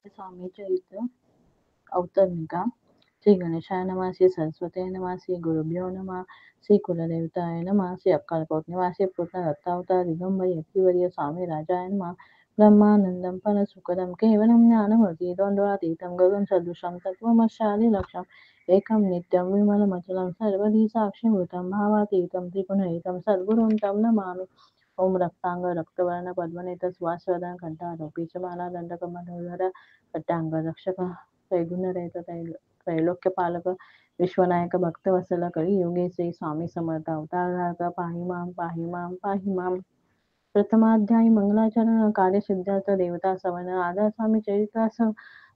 स्वामी चरित्र अवतरणिका। श्री गणेशाय नमः, श्री सरस्वतीय नमः, श्री गुरुभ्यो नमः, श्री कुलदेवताय नमः, श्री अक्कलकोट निवासी पूर्ण दत्तावतार दिगंबर यतिवर्य स्वामी राजाय नमः. ब्रह्मानंदं परसुखदं केवलं ज्ञानमूर्ति द्वंद्वातीतं गगन सदृशं तत्त्वमस्यादिलक्ष्यम् एकं नित्यं विमलमचलं सर्वधी साक्षिभूतं भावातीतं त्रिगुणहितं सद्गुरुं तं नमामि. ओम रक्तांग रक्तवर्ण पद्मनेत्र सुवासवदन कंठारोपी च माला दंडकमंडलधर खट्टांग रक्षक त्रैगुण्यरहित त्रैलोक्यपालक विश्वनायक भक्तवत्सल कलियुगे श्री स्वामी समर्थ अवतारधारक पाहि मां पाहि मां पाहि मां. प्रथमाध्यायी मंगलाचरण कार्यसिद्धार्थ देवता सवन आधार स्वामी चरित्रास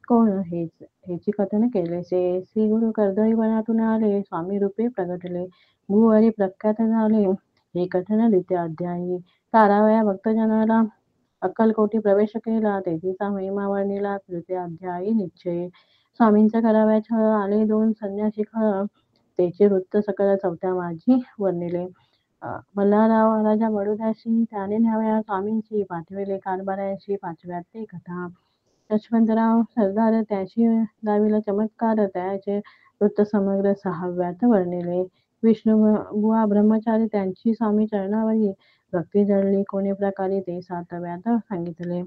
कोण हेची कथन केले. श्री गुरु कर्दळी वनातून आले, स्वामी रूपे प्रगटले, भूहरी प्रख्यात झाले, हे कथन द्वितीय अध्यायी. 12व्या भक्तजनाला अक्कलकोटी प्रवेश केला, तेथीचा महिमा वर्णिला. तृतीय अध्यायी निश्चय. स्वामींचा कराव्या छळ, आले 2 संन्यासी खळ, तेचे वृत्त सकल 4थ्या माझी वर्णिले. मल्हारराव राजा बडोद्यासी, त्याने न्याव्या स्वामींची, पाठविले कारभाऱ्याशी. 5व्यात ते कथा. यशवंतराव सरदार त्याशी दाविला चमत्कार, त्याचे वृत्त समग्र 6व्यात वर्णिले. विष्णुबुवा ब्रह्मचारी, त्यांची स्वामी चरणावरी भक्ती जडली कोणी प्रकारे, ते 7व्यात सांगितले.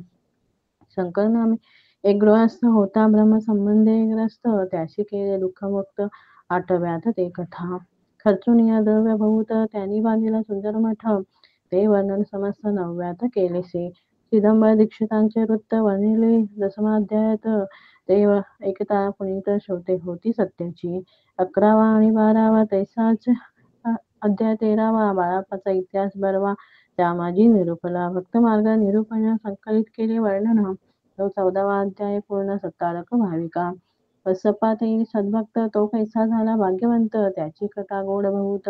शंकर नामे एक गृहस्थ होता, ब्रह्मसंबंधे ग्रस्त, त्याशी केले दुःखमुक्त. 8व्यात ते कथा. खर्चुनिया द्रव्य बहुत, त्यांनी बांधिला सुंदर मठ, ते वर्णन समस्त 9व्यात केलेसे. चिदंबर दीक्षितांचे वृत्त वर्णिले 10माध्यायात, ते एकता पुनीत श्रोते होती सत्याची. 11वा आणि 12वा तैसाच अध्याय. 13वा बाळाप्पाचा इतिहास 12वा रामाजी निरूपला. भक्तमार्ग निरूपण संकलित केले वर्णन. 14वा अध्याय पूर्ण सत्तारक भाविका. बसप्पा ते सद्भक्त, तो कैसा झाला भाग्यवंत, त्याची कथा गोड बहुत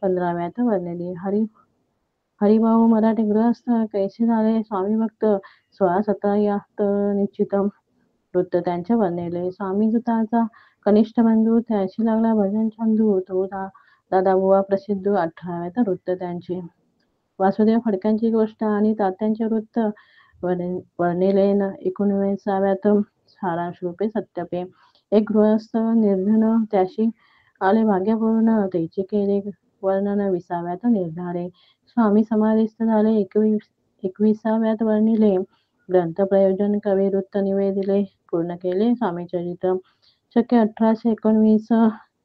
15व्यात वर्णिली. हरिभाऊ मराठे गृहस्थ, कैसे झाले स्वामी भक्त, 16-17 यात निश्चित वृत्त त्यांचे वर्णिले. स्वामीजुताचा कनिष्ठ बंधू, त्याशी लागला भजन छंदू, तो दादाबुवा प्रसिद्ध. 18व्यात वृत्त त्यांचे. वासुदेव फडक्यांची गोष्ट आणि तात्यांचे वृत्त वर्णिले. 19व्यात सारांश रूपे सत्यपे. एक गृहस्थ निर्धन, त्याशी आले भाग्यपूर्ण, त्याचे केले वर्णन. 20व्यात निर्धारे. स्वामी समाधिस्थ झाले. 21व्यात वर्णिले. ग्रंथ प्रयोजन कवी वृत्त निवेदिले, पूर्ण केले स्वामीचरित्र. शके 1819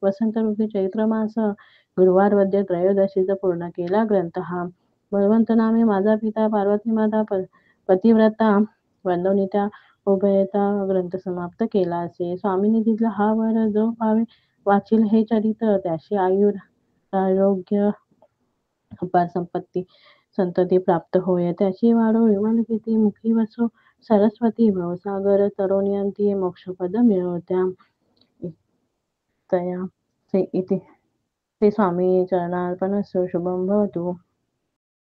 वसंत ऋतू चैत्र मास, गुरुवार वद्य त्रयोदशीचा पूर्ण केला ग्रंथ हा. बळवंत नामे माझा पिता, पार्वती माता पतिव्रता, वंदवनिता उभयता ग्रंथ समाप्त केला असे. स्वामींनी दिला हा वर, जो पावे वाचील हे चरित्र, त्याशी आरोग्य अपार संतती प्राप्त होय. त्याची वाढो विमल किती, मुखी वसो सरस्वती, भवसागर तरोनियंती मोक्षपद मिळवत्या. तया इति श्री स्वामी चरणार्पणस्तु. शुभं भवतु.